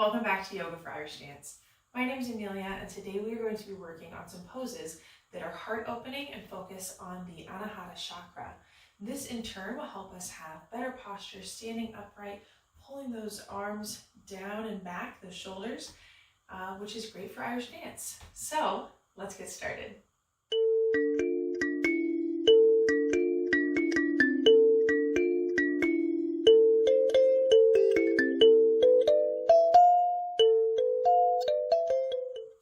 Welcome back to Yoga for Irish Dance. My name is Amelia, and today we are going to be working on some poses that are heart opening and focus on the Anahata Chakra. This in turn will help us have better posture, standing upright, pulling those arms down and back, the shoulders, which is great for Irish dance. So let's get started.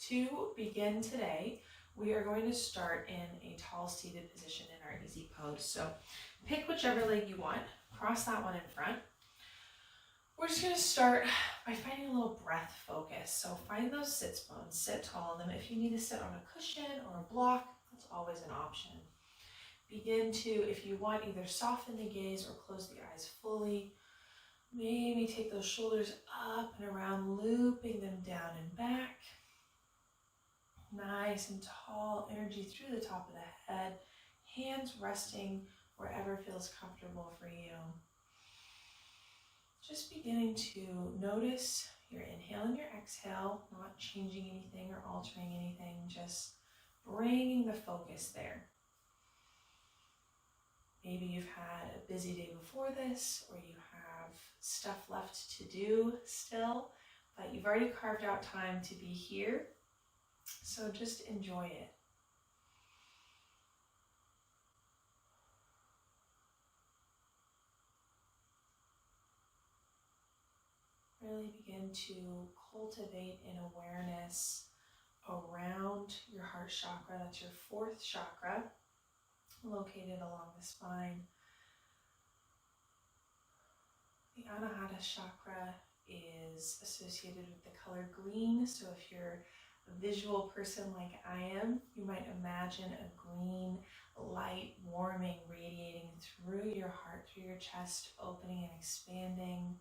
To begin today, we are going to start in a tall seated position in our easy pose. So pick whichever leg you want, cross that one in front. We're just going to start by finding a little breath focus. So find those sits bones, sit tall in them. If you need to sit on a cushion or a block, that's always an option. Begin to, if you want, either soften the gaze or close the eyes fully. Maybe take those shoulders up and around, looping them down and back. Nice and tall energy through the top of the head, hands resting wherever feels comfortable for you. Just beginning to notice your inhale and your exhale, not changing anything or altering anything, just bringing the focus there. Maybe you've had a busy day before this, or you have stuff left to do still, but you've already carved out time to be here. So just enjoy it. Really begin to cultivate an awareness around your heart chakra. That's your fourth chakra, located along the spine. The Anahata Chakra is associated with the color green. So if you're a visual person like I am, you might imagine a green light warming, radiating through your heart, through your chest, opening and expanding.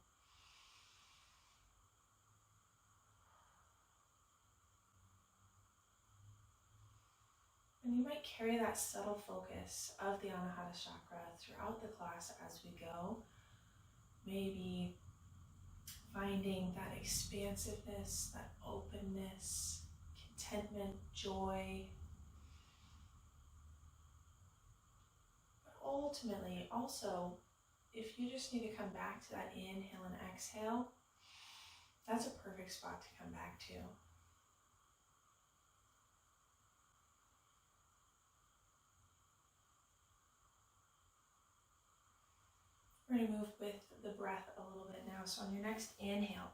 And you might carry that subtle focus of the Anahata Chakra throughout the class as we go. Maybe finding that expansiveness, that openness, contentment, joy. But ultimately, also, if you just need to come back to that inhale and exhale, that's a perfect spot to come back to. We're going to move with the breath a little bit now. So on your next inhale,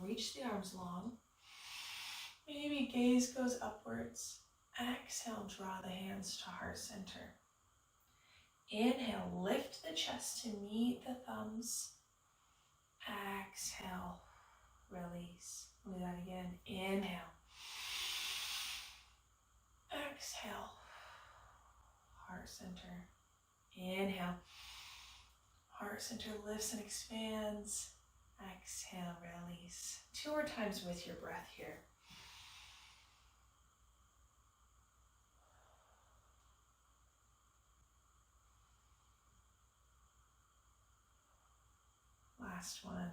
reach the arms long. Maybe gaze goes upwards. Exhale, draw the hands to heart center. Inhale, lift the chest to meet the thumbs. Exhale, release. We'll do that again. Inhale. Exhale, heart center. Inhale. Heart center lifts and expands. Exhale, release. 2 more times with your breath here. Last one.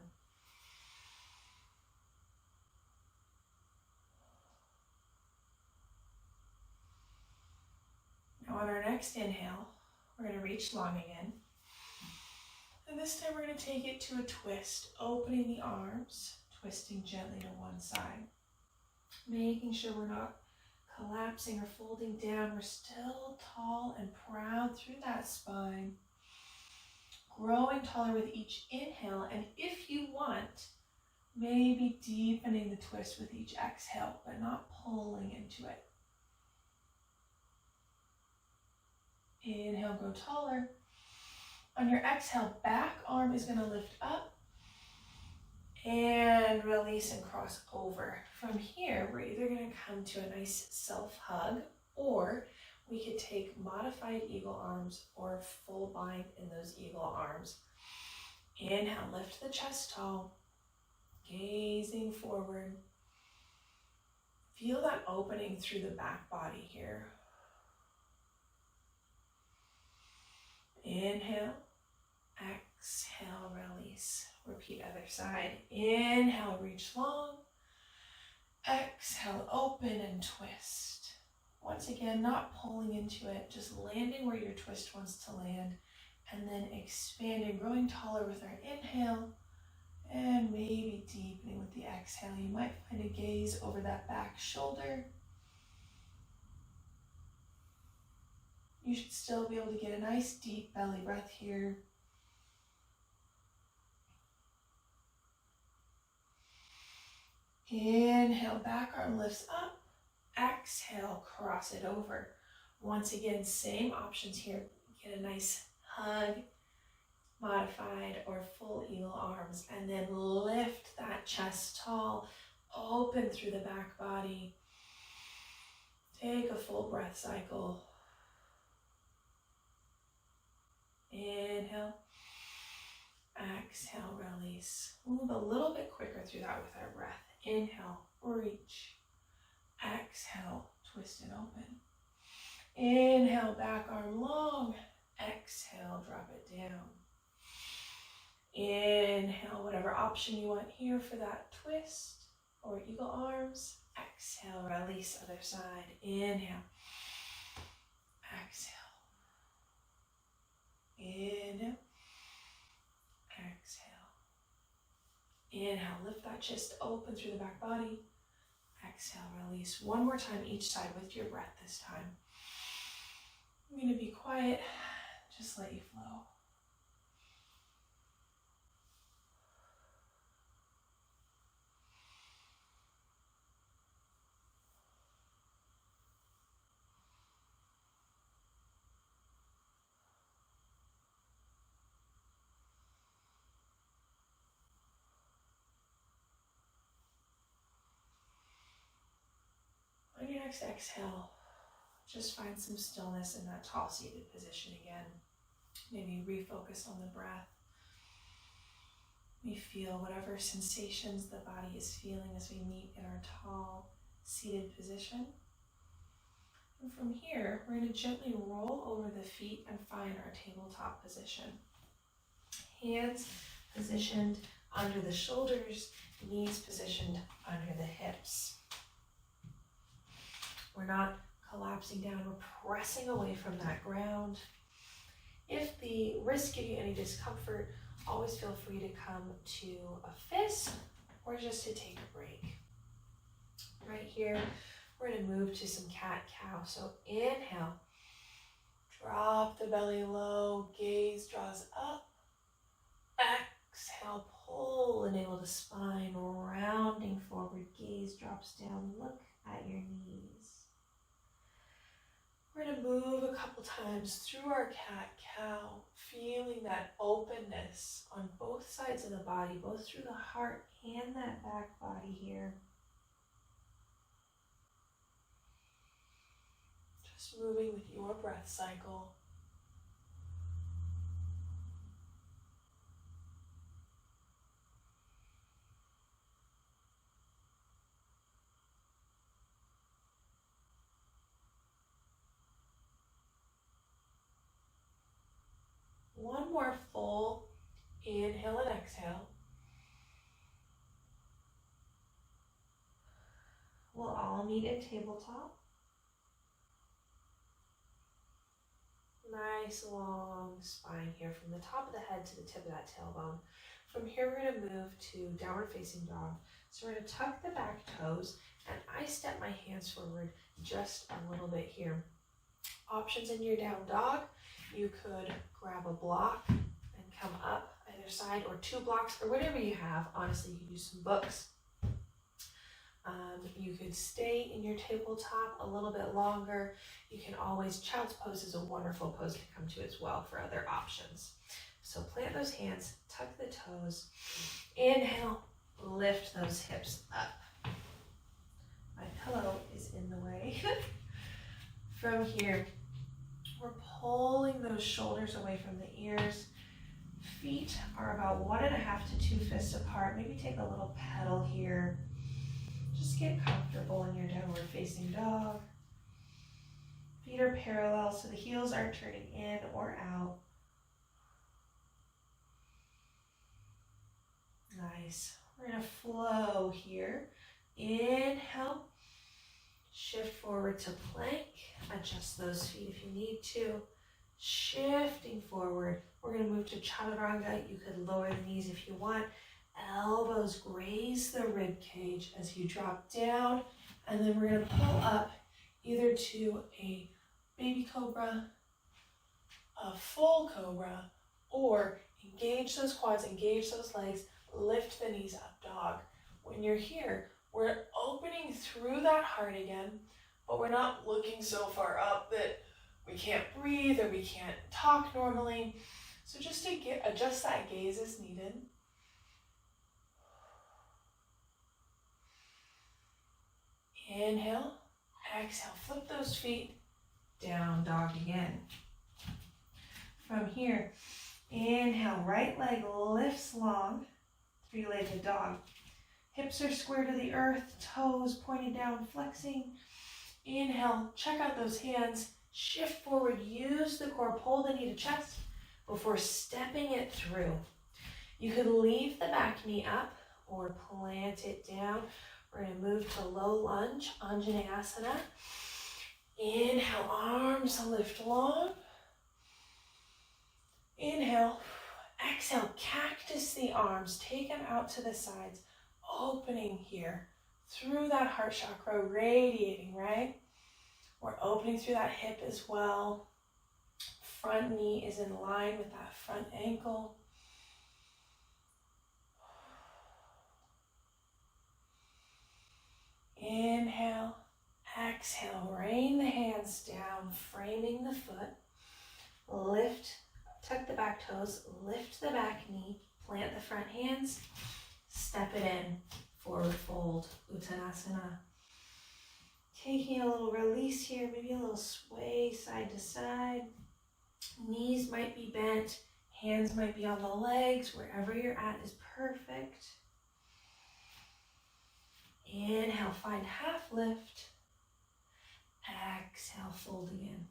Now on our next inhale, we're going to reach long again. And this time we're going to take it to a twist, opening the arms, twisting gently to one side. Making sure we're not collapsing or folding down. We're still tall and proud through that spine. Growing taller with each inhale, and if you want, maybe deepening the twist with each exhale, but not pulling into it. Inhale, grow taller. On your exhale, back arm is going to lift up and release and cross over. From here, we're either going to come to a nice self-hug, or we could take modified eagle arms or full bind in those eagle arms. Inhale, lift the chest tall, gazing forward. Feel that opening through the back body here. Inhale, exhale, release. Repeat other side. Inhale, reach long. Exhale, open and twist. Once again, not pulling into it, just landing where your twist wants to land, and then expanding, growing taller with our inhale, and maybe deepening with the exhale. You might find a gaze over that back shoulder. You should still be able to get a nice deep belly breath here. Inhale, back arm lifts up. Exhale, cross it over. Once again, same options here. Get a nice hug, modified or full eagle arms, and then lift that chest tall, open through the back body. Take a full breath cycle. Inhale, exhale, release. Move a little bit quicker through that with our breath. Inhale, reach. Exhale, twist and open. Inhale, back arm long. Exhale, drop it down. Inhale, whatever option you want here for that twist or eagle arms. Exhale, release, other side. Inhale. Exhale. Inhale. Exhale. Inhale, lift that chest open through the back body. Exhale, release. One more time each side with your breath this time. I'm going to be quiet, just let you flow. On your next exhale, just find some stillness in that tall seated position again. Maybe refocus on the breath. We feel whatever sensations the body is feeling as we meet in our tall seated position. And from here, we're going to gently roll over the feet and find our tabletop position. Hands positioned under the shoulders, knees positioned under the hips. We're not collapsing down, we're pressing away from that ground. If the wrists give you any discomfort, always feel free to come to a fist or just to take a break. Right here, we're going to move to some cat-cow. So inhale, drop the belly low, gaze draws up. Exhale, pull, enable the spine, rounding forward, gaze drops down, look at your knees. We're going to move a couple times through our cat-cow, feeling that openness on both sides of the body, both through the heart and that back body here. Just moving with your breath cycle. One more full inhale and exhale. We'll all meet in tabletop. Nice long spine here from the top of the head to the tip of that tailbone. From here, we're going to move to downward facing dog. So we're going to tuck the back toes, and I step my hands forward just a little bit here. Options in your down dog. You could grab a block and come up either side, or two blocks, or whatever you have. Honestly, you could use some books. You could stay in your tabletop a little bit longer. You can always, child's pose is a wonderful pose to come to as well for other options. So plant those hands, tuck the toes, inhale, lift those hips up. My pillow is in the way. From here, we're pulling those shoulders away from the ears. Feet are about 1.5 to 2 fists apart. Maybe take a little pedal here. Just get comfortable in your downward facing dog. Feet are parallel so the heels aren't turning in or out. Nice. We're going to flow here. Inhale. Shift forward to plank. Adjust those feet if you need to. Shifting forward. We're going to move to chaturanga. You could lower the knees if you want. Elbows graze the rib cage as you drop down. And then we're going to pull up either to a baby cobra, a full cobra, or engage those quads, engage those legs, lift the knees up, dog. When you're here, we're opening through that heart again, but we're not looking so far up that we can't breathe or we can't talk normally. So just to adjust that gaze as needed. Inhale, exhale, flip those feet, down dog again. From here, inhale, right leg lifts long, three-legged dog. Hips are square to the earth, toes pointed down, flexing. Inhale, check out those hands, shift forward, use the core, pull the knee to chest before stepping it through. You could leave the back knee up or plant it down. We're going to move to low lunge, Anjaneyasana. Inhale, arms lift long. Inhale, exhale, cactus the arms, take them out to the sides, opening here through that heart chakra, radiating, right? We're opening through that hip as well. Front knee is in line with that front ankle. Inhale, exhale, rain the hands down, framing the foot. Lift, tuck the back toes, lift the back knee, plant the front hands, step it in, forward fold, Uttanasana. Taking a little release here, maybe a little sway side to side. Knees might be bent, hands might be on the legs, wherever you're at is perfect. Inhale, find half lift. Exhale, fold again.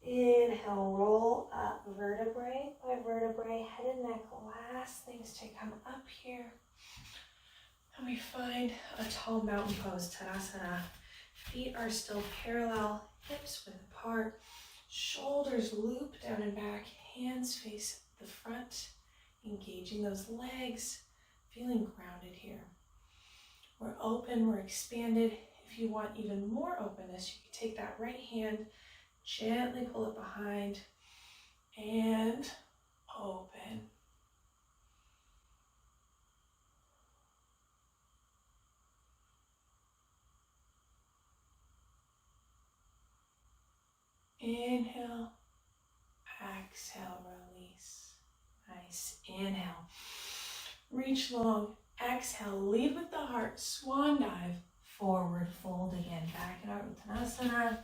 Inhale, roll up vertebrae by vertebrae, head and neck, last things to come up here. And we find a tall mountain pose, Tadasana. Feet are still parallel, hips width apart, shoulders loop down and back, hands face the front, engaging those legs, feeling grounded here. We're open, we're expanded. If you want even more openness, you can take that right hand, gently pull it behind, and open. Inhale, exhale, release. Nice. Inhale, reach long. Exhale, lead with the heart, swan dive, forward fold again. Back in our Uttanasana.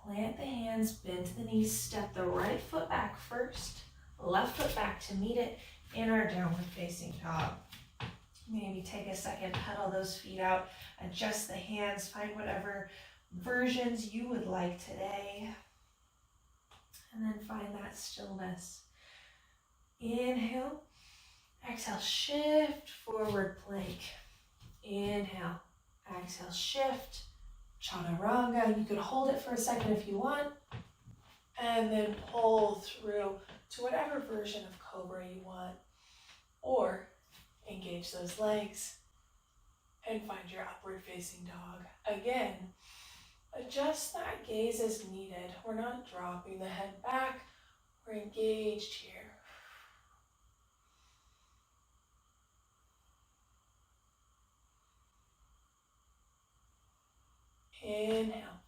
Plant the hands, bend the knees, step the right foot back first, left foot back to meet it in our downward facing dog. Maybe take a second, pedal those feet out, adjust the hands, find whatever versions you would like today. And then find that stillness. Inhale. Exhale, shift, forward plank. Inhale, exhale, shift, chaturanga. You could hold it for a second if you want, and then pull through to whatever version of cobra you want, or engage those legs and find your upward facing dog. Again, adjust that gaze as needed. We're not dropping the head back, we're engaged here. Inhale,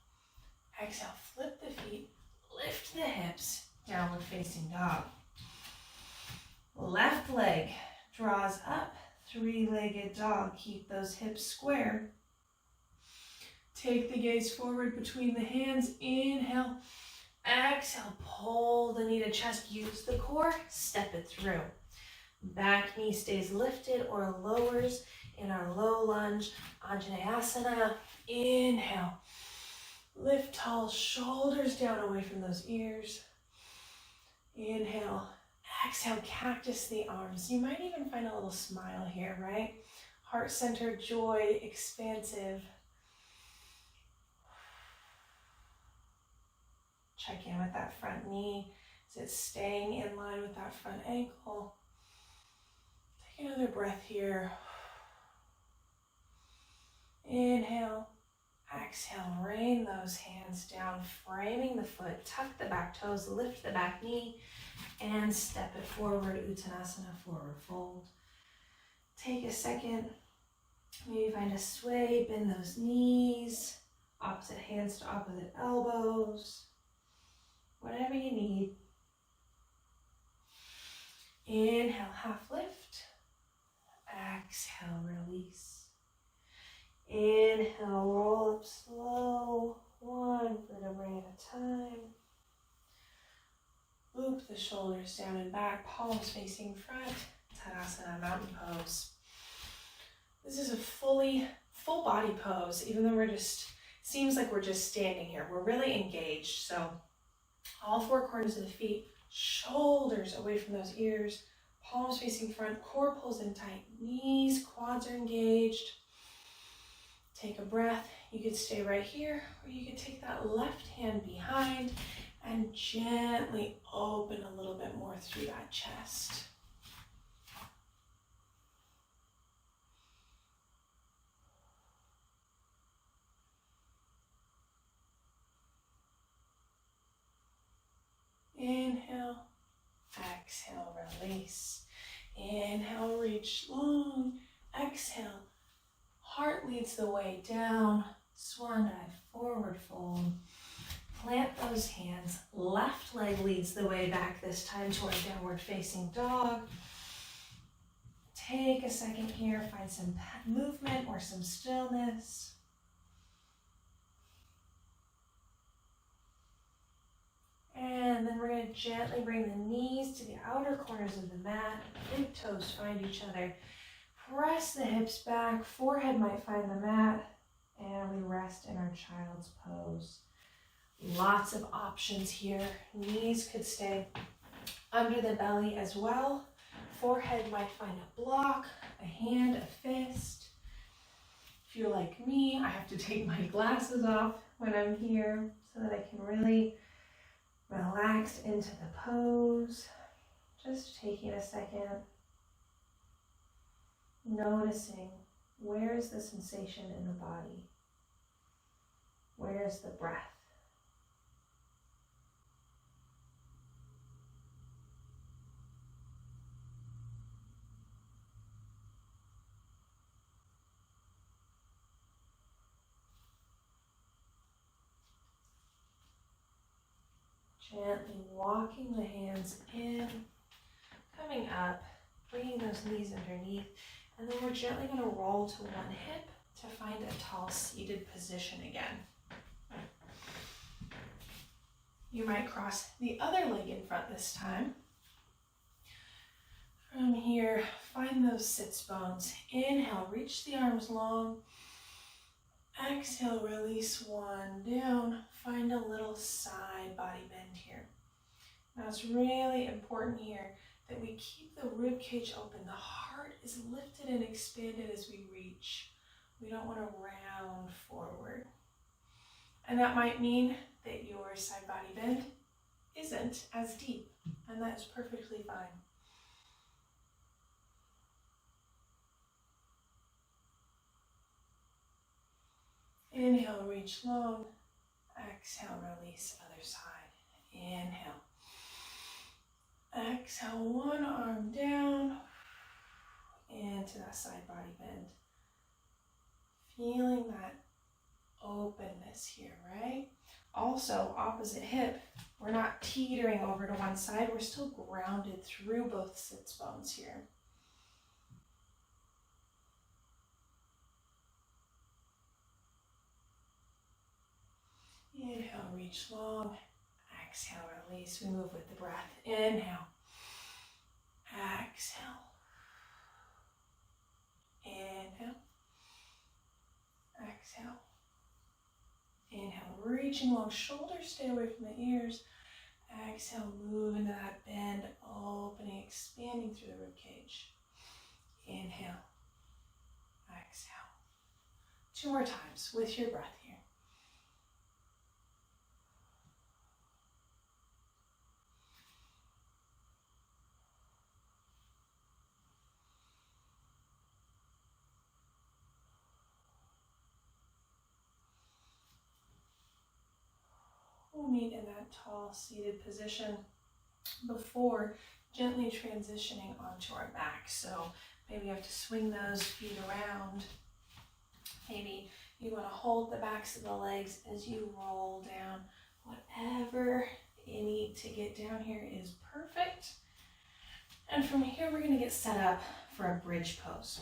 exhale, flip the feet, lift the hips, downward facing dog. Left leg draws up, three-legged dog. Keep those hips square. Take the gaze forward between the hands. Inhale, exhale, pull the knee to chest. Use the core, step it through. Back knee stays lifted or lowers in our low lunge, Anjaneyasana. Inhale, lift tall, shoulders down away from those ears. Inhale, Exhale, cactus the arms. You might even find a little smile here, right? Heart-centered, joy, expansive. Check in with that front knee. Is it staying in line with that front ankle? Take another breath here. Inhale. Exhale, rain those hands down, framing the foot, tuck the back toes, lift the back knee, and step it forward, Uttanasana, forward fold. Take a second, maybe find a sway, bend those knees, opposite hands to opposite elbows, whatever you need. Inhale, half lift. Exhale, release. Inhale, roll up slow, one vertebrae at a time. Loop the shoulders down and back, palms facing front. Tadasana, mountain pose. This is a full body pose, even though seems like we're just standing here. We're really engaged. So all four corners of the feet, shoulders away from those ears, palms facing front, core pulls in tight, knees, quads are engaged. Take a breath. You could stay right here, or you could take that left hand behind and gently open a little bit more through that chest. Inhale, exhale, release. Inhale, reach long. Exhale, heart leads the way down. Swan dive, forward fold. Plant those hands. Left leg leads the way back this time to our downward facing dog. Take a second here, find some movement or some stillness. And then we're going to gently bring the knees to the outer corners of the mat. Big toes find each other. Press the hips back. Forehead might find the mat. And we rest in our child's pose. Lots of options here. Knees could stay under the belly as well. Forehead might find a block, a hand, a fist. If you're like me, I have to take my glasses off when I'm here so that I can really relax into the pose. Just taking a second, noticing where is the sensation in the body? Where is the breath? Gently walking the hands in, coming up, bringing those knees underneath, and then we're gently going to roll to one hip to find a tall seated position again. You might cross the other leg in front this time. From here, find those sits bones. Inhale, reach the arms long. Exhale, release one down. Find a little side body bend here. Now it's really important here that we keep the rib cage open. The heart is lifted and expanded as we reach. We don't want to round forward. And that might mean that your side body bend isn't as deep, and that is perfectly fine. Inhale, reach long. Exhale, release, other side. Inhale. Exhale, one arm down into that side body bend. Feeling that openness here, right? Also, opposite hip, we're not teetering over to one side. We're still grounded through both sits bones here. Inhale, reach long. Exhale, release. We move with the breath. Inhale. Exhale. Inhale. Exhale. Inhale, reaching long. Shoulders stay away from the ears. Exhale, move into that bend, opening, expanding through the rib cage. Inhale, exhale. 2 more times with your breath here. We'll meet in that tall seated position before gently transitioning onto our back. So maybe you have to swing those feet around. Maybe you want to hold the backs of the legs as you roll down. Whatever you need to get down here is perfect. And from here, we're going to get set up for a bridge pose.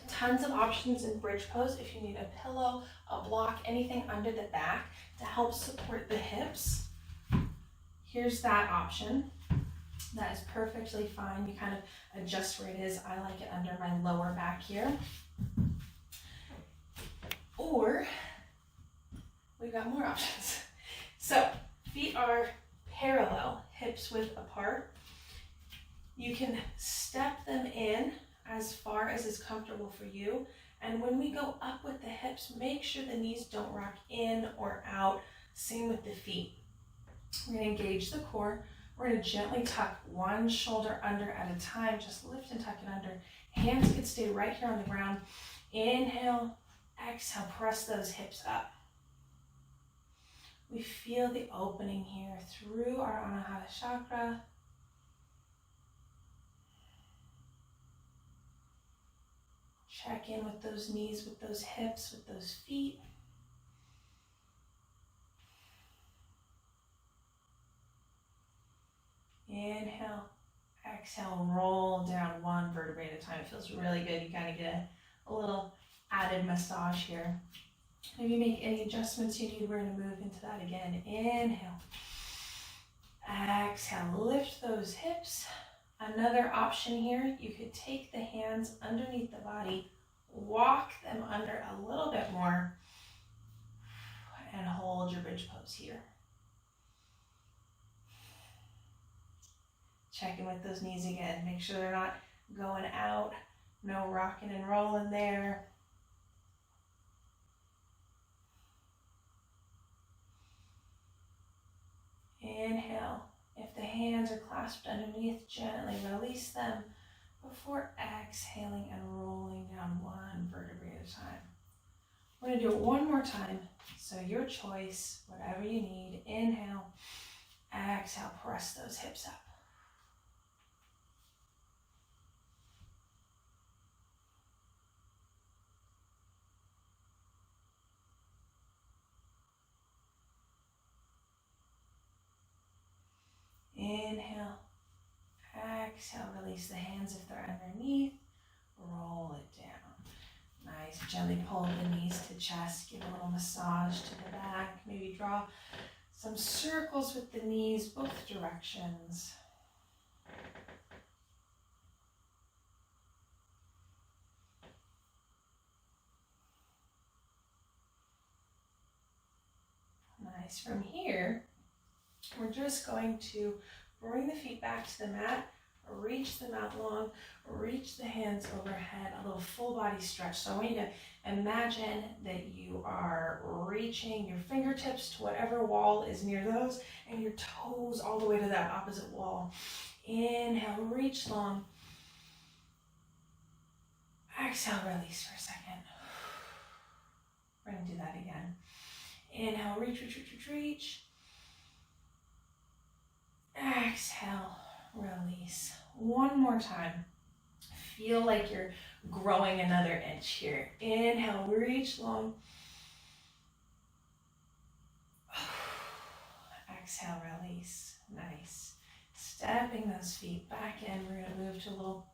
Tons of options in bridge pose. If you need a pillow, a block, anything under the back to help support the hips, here's that option. That is perfectly fine. You kind of adjust where it is. I like it under my lower back here. Or we've got more options. So feet are parallel, hips width apart. You can step them in as far as is comfortable for you. And when we go up with the hips, make sure the knees don't rock in or out. Same with the feet. We're going to engage the core. We're going to gently tuck one shoulder under at a time. Just lift and tuck it under. Hands can stay right here on the ground. Inhale, exhale, press those hips up. We feel the opening here through our Anahata Chakra. Check in with those knees, with those hips, with those feet. Inhale, exhale, roll down one vertebrae at a time. It feels really good. You kind of get a little added massage here. Maybe make any adjustments you need. We're going to move into that again. Inhale, exhale, lift those hips. Another option here, you could take the hands underneath the body, walk them under a little bit more, and hold your bridge pose here. Check in with those knees again. Make sure they're not going out. No rocking and rolling there. Inhale. If the hands are clasped underneath, gently release them before exhaling and rolling down one vertebrae at a time. We're going to do it one more time. So your choice, whatever you need. Inhale, exhale, press those hips up. Inhale, exhale, release the hands if they're underneath, roll it down. Nice, gently pull the knees to chest, give a little massage to the back, maybe draw some circles with the knees, both directions. Nice, from here, we're just going to bring the feet back to the mat, reach them out long, reach the hands overhead, a little full body stretch. So I want you to imagine that you are reaching your fingertips to whatever wall is near those and your toes all the way to that opposite wall. Inhale, reach long. Exhale, release for a second. We're going to do that again. Inhale, reach, reach, reach, reach, reach. Exhale, release. One more time. Feel like you're growing another inch here. Inhale, reach long. Exhale, release. Nice. Stepping those feet back in. We're going to move to a little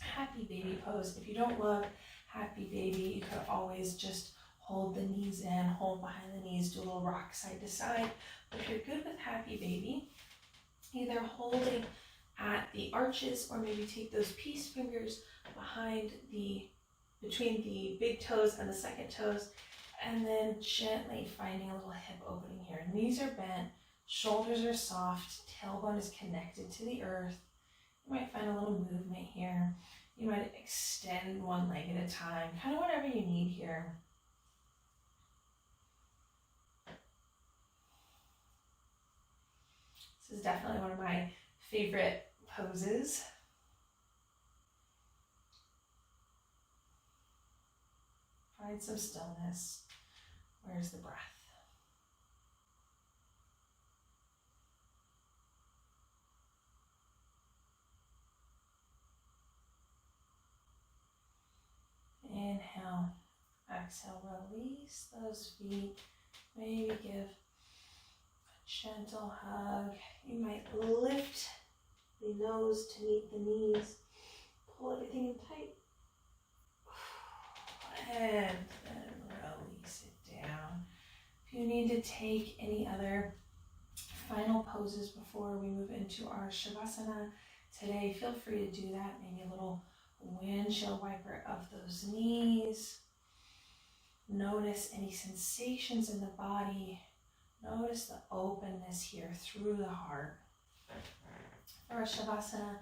happy baby pose. If you don't love happy baby, you could always just hold the knees in, hold behind the knees, do a little rock side to side. But if you're good with happy baby, either holding at the arches or maybe take those peace fingers between the big toes and the second toes, and then gently finding a little hip opening here. Knees are bent, Shoulders are soft, tailbone is connected to the earth. You might find a little movement here. You might extend one leg at a time, kind of whatever you need here. This is definitely one of my favorite poses. Find some stillness. Where's the breath? Inhale, exhale, release those feet. Maybe give a gentle hug. You might lift the nose to meet the knees. Pull everything in tight. And then release it down. If you need to take any other final poses before we move into our Shavasana today, feel free to do that. Maybe a little windshield wiper of those knees. Notice any sensations in the body. Notice the openness here through the heart. For our Shavasana,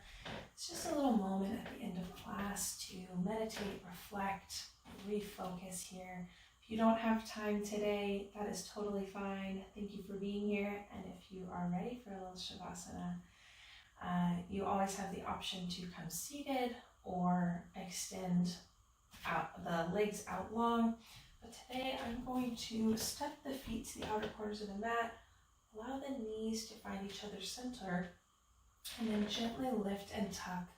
it's just a little moment at the end of class to meditate, reflect, refocus here. If you don't have time today, that is totally fine. Thank you for being here. And if you are ready for a little Shavasana, you always have the option to come seated or extend out the legs out long. But today I'm going to step the feet to the outer corners of the mat, allow the knees to find each other's center, and then gently lift and tuck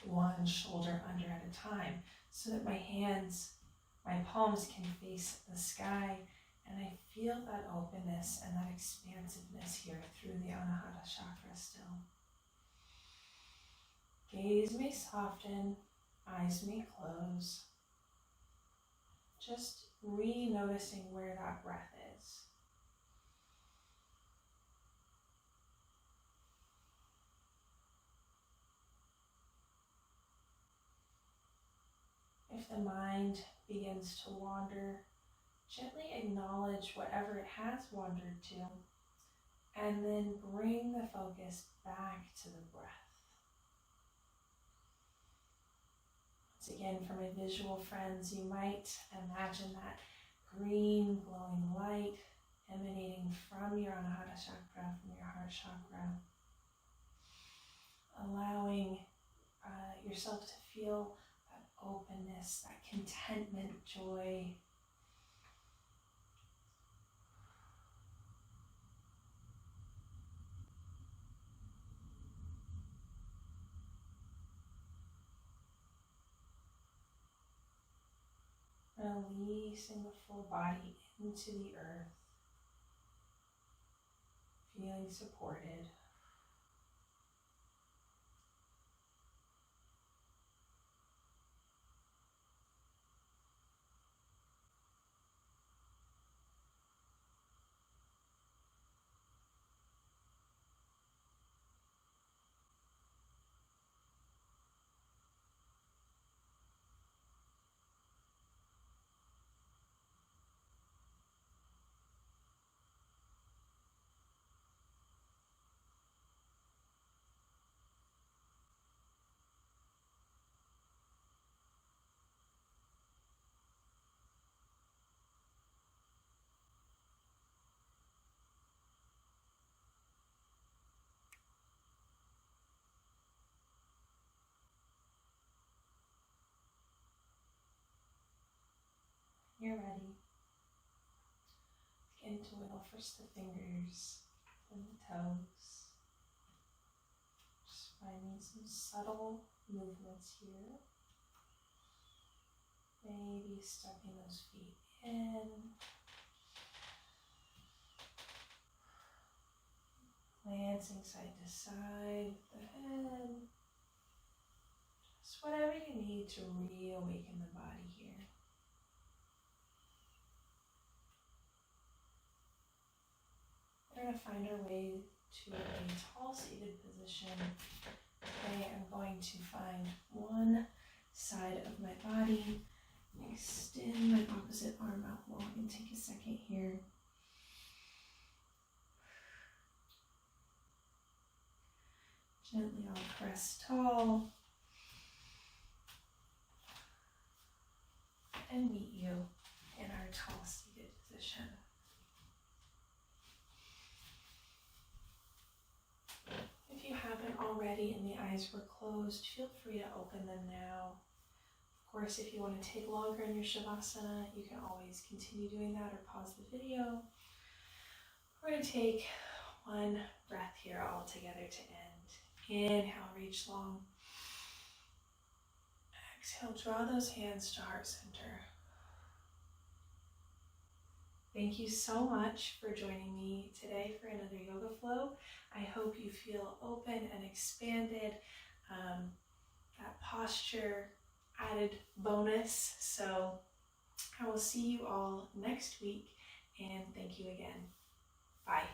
one shoulder under at a time so that my palms can face the sky, and I feel that openness and that expansiveness here through the Anahata Chakra still. Gaze may soften, eyes may close. Just re-noticing where that breath is. If the mind begins to wander, gently acknowledge whatever it has wandered to, and then bring the focus back to the breath. Once again, for my visual friends, you might imagine that green glowing light emanating from your Anahata Chakra, from your heart chakra, allowing yourself to feel that openness, that contentment, joy. Releasing the full body into the earth, feeling supported. You're ready. Begin to wiggle first the fingers and the toes. Just finding some subtle movements here. Maybe stepping those feet in. Glancing side to side with the head. Just whatever you need to reawaken the body here. We're going to find our way to a tall seated position. Today I'm going to find one side of my body, extend my opposite arm out long and take a second here. Gently I'll press tall and meet you in our tall seated position. If you haven't already and the eyes were closed, feel free to open them now. Of course, if you want to take longer in your Shavasana, you can always continue doing that or pause the video. We're going to take one breath here all together to end. Inhale, reach long. Exhale, draw those hands to heart center. Thank you so much for joining me today for another yoga flow. I hope you feel open and expanded. That posture added bonus. So I will see you all next week, and thank you again. Bye.